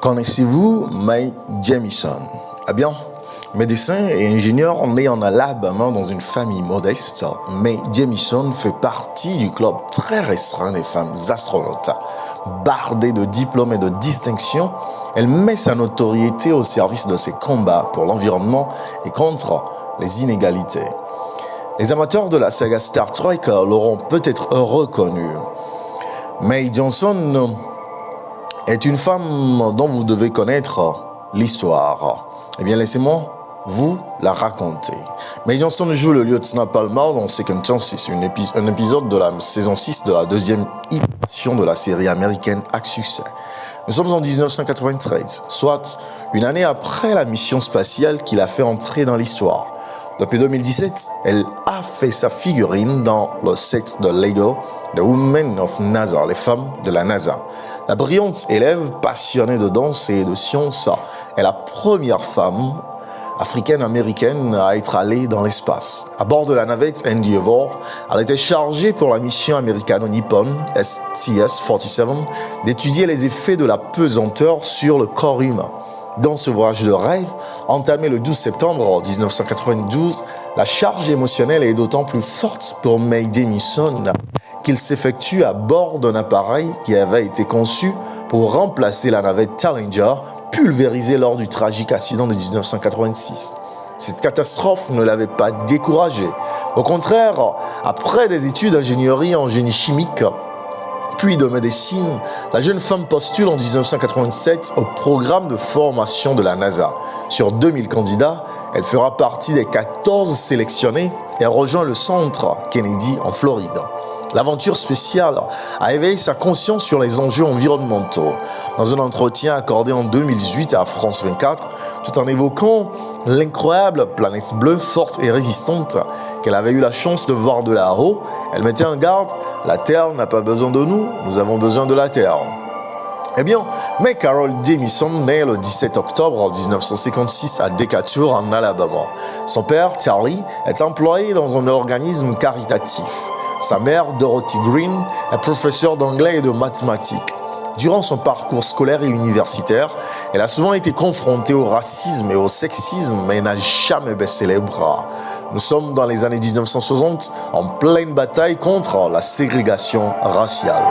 Connaissez-vous Mae Jemison? Eh bien, médecin et ingénieur né en Alabama dans une famille modeste, Mae Jemison fait partie du club très restreint des femmes astronautes. Bardée de diplômes et de distinctions, elle met sa notoriété au service de ses combats pour l'environnement et contre les inégalités. Les amateurs de la saga Star Trek l'auront peut-être reconnu. Mae Jemison est une femme dont vous devez connaître l'histoire. Eh bien, laissez-moi vous la raconter. Mae Jemison joue le lieutenant Palmer dans Second Chances, un épisode de la saison 6 de la deuxième édition de la série américaine à succès. Nous sommes en 1993, soit une année après la mission spatiale qui l'a fait entrer dans l'histoire. Depuis 2017, elle a fait sa figurine dans le set de Lego, The Women of NASA, les femmes de la NASA. La brillante élève passionnée de danse et de science est la première femme africaine-américaine à être allée dans l'espace. À bord de la navette Endeavour, elle était chargée pour la mission américano-nippone STS-47 d'étudier les effets de la pesanteur sur le corps humain. Dans ce voyage de rêve, entamé le 12 septembre 1992, la charge émotionnelle est d'autant plus forte pour Mae Jemison qu'il s'effectue à bord d'un appareil qui avait été conçu pour remplacer la navette Challenger pulvérisée lors du tragique accident de 1986. Cette catastrophe ne l'avait pas découragée. Au contraire, après des études d'ingénierie en génie chimique, puis de médecine, la jeune femme postule en 1987 au programme de formation de la NASA. Sur 2000 candidats, elle fera partie des 14 sélectionnés et rejoint le centre Kennedy en Floride. L'aventure spéciale a éveillé sa conscience sur les enjeux environnementaux. Dans un entretien accordé en 2018 à France 24, tout en évoquant l'incroyable planète bleue forte et résistante qu'elle avait eu la chance de voir de là-haut, elle mettait en garde « La Terre n'a pas besoin de nous, nous avons besoin de la Terre ». Eh bien, Mae Carol Jemison naît le 17 octobre 1956 à Decatur, en Alabama. Son père, Charlie, est employé dans un organisme caritatif. Sa mère, Dorothy Green, est professeure d'anglais et de mathématiques. Durant son parcours scolaire et universitaire, elle a souvent été confrontée au racisme et au sexisme, mais n'a jamais baissé les bras. Nous sommes dans les années 1960, en pleine bataille contre la ségrégation raciale.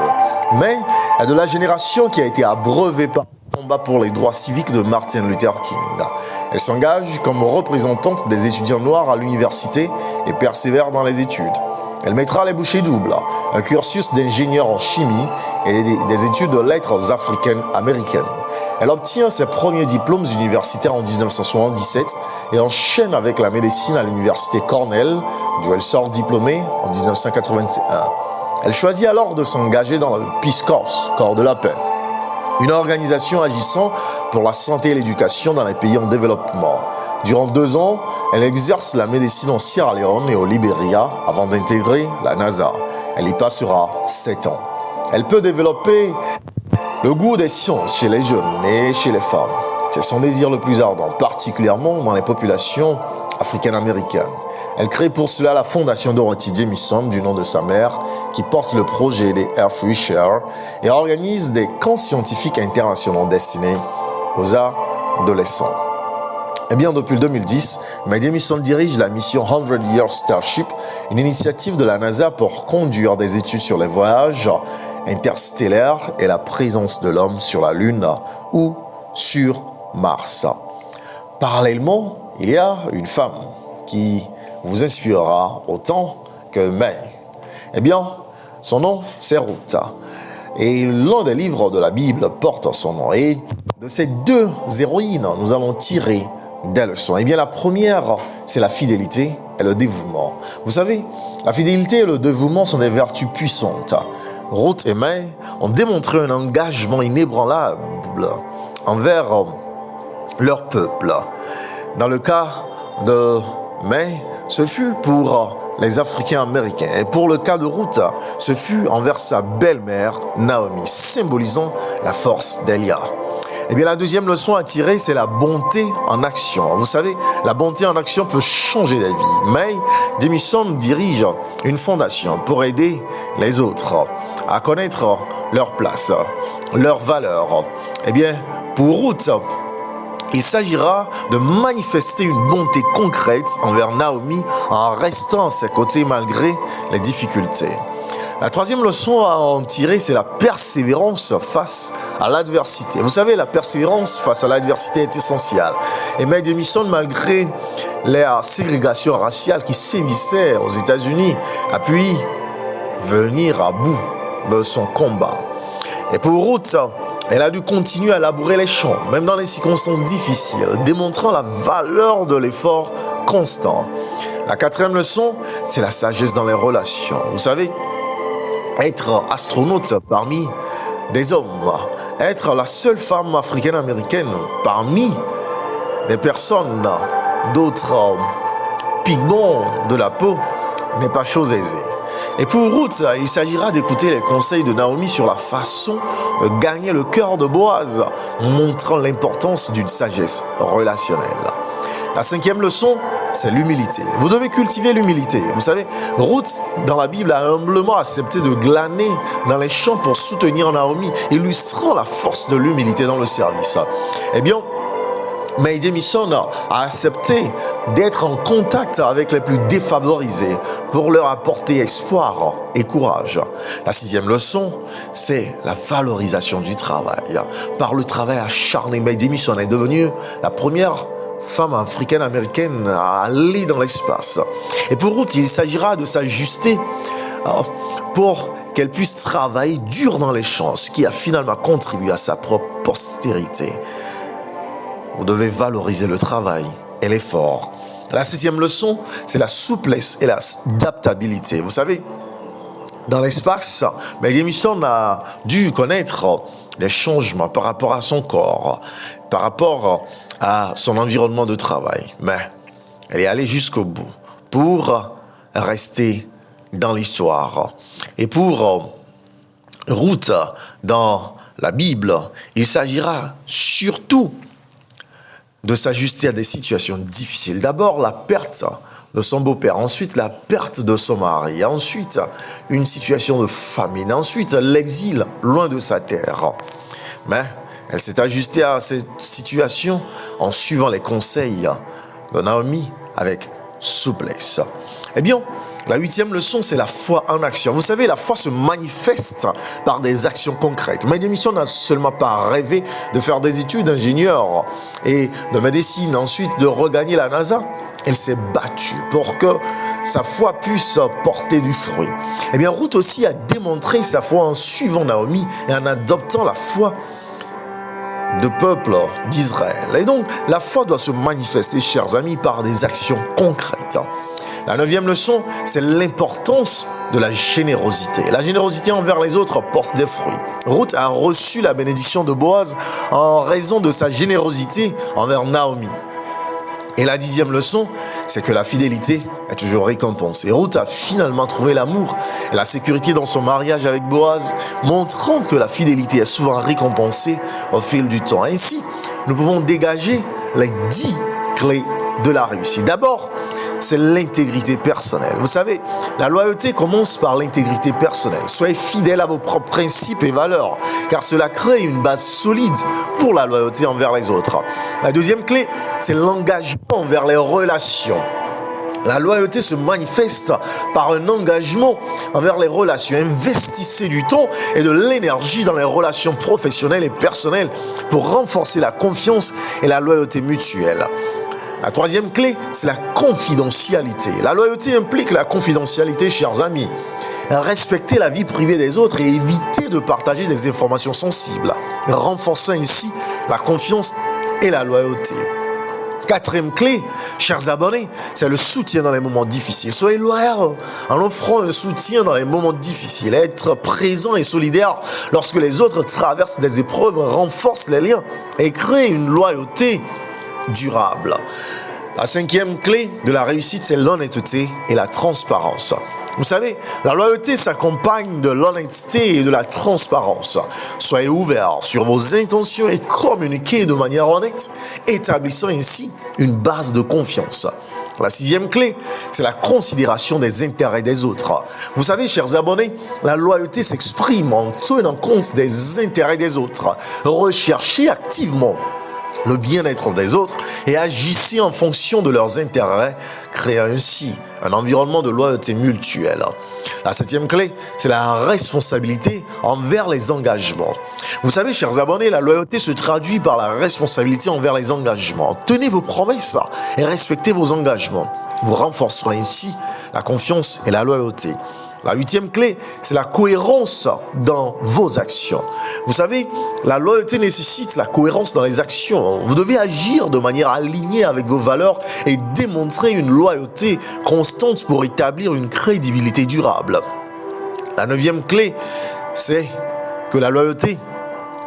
Mais elle est de la génération qui a été abreuvée par le combat pour les droits civiques de Martin Luther King. Elle s'engage comme représentante des étudiants noirs à l'université et persévère dans les études. Elle mettra les bouchées doubles, un cursus d'ingénieur en chimie et des études de lettres africaines-américaines. Elle obtient ses premiers diplômes universitaires en 1977 et enchaîne avec la médecine à l'université Cornell, d'où elle sort diplômée en 1981. Elle choisit alors de s'engager dans le Peace Corps, corps de la paix, une organisation agissant pour la santé et l'éducation dans les pays en développement. Durant 2 ans, elle exerce la médecine en Sierra Leone et au Libéria avant d'intégrer la NASA. Elle y passera 7 ans. Elle peut développer le goût des sciences chez les jeunes et chez les femmes. C'est son désir le plus ardent, particulièrement dans les populations africaines-américaines. Elle crée pour cela la fondation Dorothy Jemison, du nom de sa mère, qui porte le projet des Earth Wishers et organise des camps scientifiques internationaux destinés aux adolescents. Eh bien, depuis 2010, Mae Jemison dirige la mission 100 Year Starship, une initiative de la NASA pour conduire des études sur les voyages interstellaires et la présence de l'homme sur la Lune ou sur Mars. Parallèlement, il y a une femme qui vous inspirera autant que Mae. Eh bien, son nom, c'est Ruth. Et l'un des livres de la Bible porte son nom. Et de ces 2 héroïnes, nous allons tirer des leçons. Eh bien, la première, c'est la fidélité et le dévouement. Vous savez, la fidélité et le dévouement sont des vertus puissantes. Ruth et Mae ont démontré un engagement inébranlable envers leur peuple. Dans le cas de Mae, ce fut pour les Africains-Américains. Et pour le cas de Ruth, ce fut envers sa belle-mère, Naomi, symbolisant la force d'Elia. Eh bien, la deuxième leçon à tirer, c'est la bonté en action. Vous savez, la bonté en action peut changer la vie. Mae Jemison dirige une fondation pour aider les autres à connaître leur place, leurs valeurs. Eh bien, pour Ruth, il s'agira de manifester une bonté concrète envers Naomi en restant à ses côtés malgré les difficultés. La troisième leçon à en tirer, c'est la persévérance face à l'adversité. Vous savez, la persévérance face à l'adversité est essentielle. Et Mae Jemison, malgré la ségrégation raciale qui sévissait aux États-Unis, a pu venir à bout de son combat. Et pour Ruth, elle a dû continuer à labourer les champs, même dans les circonstances difficiles, démontrant la valeur de l'effort constant. La quatrième leçon, c'est la sagesse dans les relations. Vous savez, être astronaute parmi des hommes, être la seule femme africaine-américaine parmi des personnes d'autres pigments de la peau n'est pas chose aisée. Et pour Ruth, il s'agira d'écouter les conseils de Naomi sur la façon de gagner le cœur de Boaz, montrant l'importance d'une sagesse relationnelle. La cinquième leçon, c'est l'humilité. Vous devez cultiver l'humilité. Vous savez, Ruth, dans la Bible, a humblement accepté de glaner dans les champs pour soutenir Naomi, illustrant la force de l'humilité dans le service. Eh bien, Mae Jemison a accepté d'être en contact avec les plus défavorisés pour leur apporter espoir et courage. La sixième leçon, c'est la valorisation du travail. Par le travail acharné, Mae Jemison est devenue la première femme africaine-américaine à aller dans l'espace. Et pour Ruth, il s'agira de s'ajuster pour qu'elle puisse travailler dur dans les champs, ce qui a finalement contribué à sa propre postérité. Vous devez valoriser le travail et l'effort. La septième leçon, c'est la souplesse et l'adaptabilité. Vous savez, dans l'espace, Mae Jemison a dû connaître des changements par rapport à son corps, par rapport à son environnement de travail. Mais elle est allée jusqu'au bout pour rester dans l'histoire. Et pour Ruth, dans la Bible, il s'agira surtout de s'ajuster à des situations difficiles. D'abord, la perte de son beau-père, ensuite la perte de son mari, ensuite une situation de famine, ensuite l'exil loin de sa terre. Mais elle s'est ajustée à cette situation en suivant les conseils de Naomi avec souplesse. Eh bien, la huitième leçon, c'est la foi en action. Vous savez, la foi se manifeste par des actions concrètes. Mae Jemison n'a seulement pas rêvé de faire des études d'ingénieur et de médecine, ensuite de regagner la NASA. Elle s'est battue pour que sa foi puisse porter du fruit. Eh bien, Ruth aussi a démontré sa foi en suivant Naomi et en adoptant la foi de peuple d'Israël. Et donc, la foi doit se manifester, chers amis, par des actions concrètes. La neuvième leçon, c'est l'importance de la générosité. La générosité envers les autres porte des fruits. Ruth a reçu la bénédiction de Boaz en raison de sa générosité envers Naomi. Et la dixième leçon, c'est que la fidélité est toujours récompensée. Ruth a finalement trouvé l'amour et la sécurité dans son mariage avec Boaz, montrant que la fidélité est souvent récompensée au fil du temps. Ainsi, nous pouvons dégager les 10 clés de la réussite. D'abord, c'est l'intégrité personnelle. Vous savez, la loyauté commence par l'intégrité personnelle. Soyez fidèles à vos propres principes et valeurs, car cela crée une base solide pour la loyauté envers les autres. La deuxième clé, c'est l'engagement envers les relations. La loyauté se manifeste par un engagement envers les relations. Investissez du temps et de l'énergie dans les relations professionnelles et personnelles pour renforcer la confiance et la loyauté mutuelle. La troisième clé, c'est la confidentialité. La loyauté implique la confidentialité, chers amis. Respecter la vie privée des autres et éviter de partager des informations sensibles, renforçant ainsi la confiance et la loyauté. Quatrième clé, chers abonnés, c'est le soutien dans les moments difficiles. Soyez loyaux en offrant un soutien dans les moments difficiles. Être présent et solidaire lorsque les autres traversent des épreuves renforce les liens et crée une loyauté durable. La cinquième clé de la réussite, c'est l'honnêteté et la transparence. Vous savez, la loyauté s'accompagne de l'honnêteté et de la transparence. Soyez ouverts sur vos intentions et communiquez de manière honnête, établissant ainsi une base de confiance. La sixième clé, c'est la considération des intérêts des autres. Vous savez, chers abonnés, la loyauté s'exprime en tenant compte des intérêts des autres. Recherchez activement le bien-être des autres et agissez en fonction de leurs intérêts, créant ainsi un environnement de loyauté mutuelle. La septième clé, c'est la responsabilité envers les engagements. Vous savez, chers abonnés, la loyauté se traduit par la responsabilité envers les engagements. Tenez vos promesses et respectez vos engagements. Vous renforcerez ainsi la confiance et la loyauté. La huitième clé, c'est la cohérence dans vos actions. Vous savez, la loyauté nécessite la cohérence dans les actions. Vous devez agir de manière alignée avec vos valeurs et démontrer une loyauté constante pour établir une crédibilité durable. La neuvième clé, c'est que la loyauté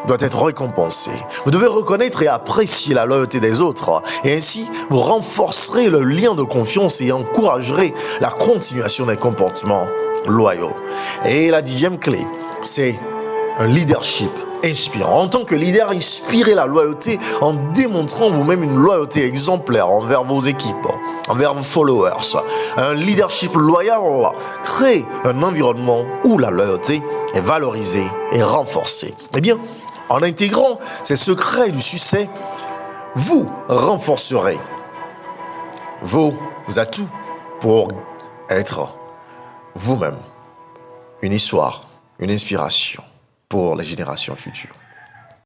doit être récompensée. Vous devez reconnaître et apprécier la loyauté des autres et ainsi vous renforcerez le lien de confiance et encouragerez la continuation des comportements loyaux. Et la dixième clé, c'est un leadership inspirant. En tant que leader, inspirez la loyauté en démontrant vous-même une loyauté exemplaire envers vos équipes, envers vos followers. Un leadership loyal crée un environnement où la loyauté est valorisée et renforcée. Eh bien, en intégrant ces secrets du succès, vous renforcerez vos atouts pour être vous-même une histoire, une inspiration pour les générations futures.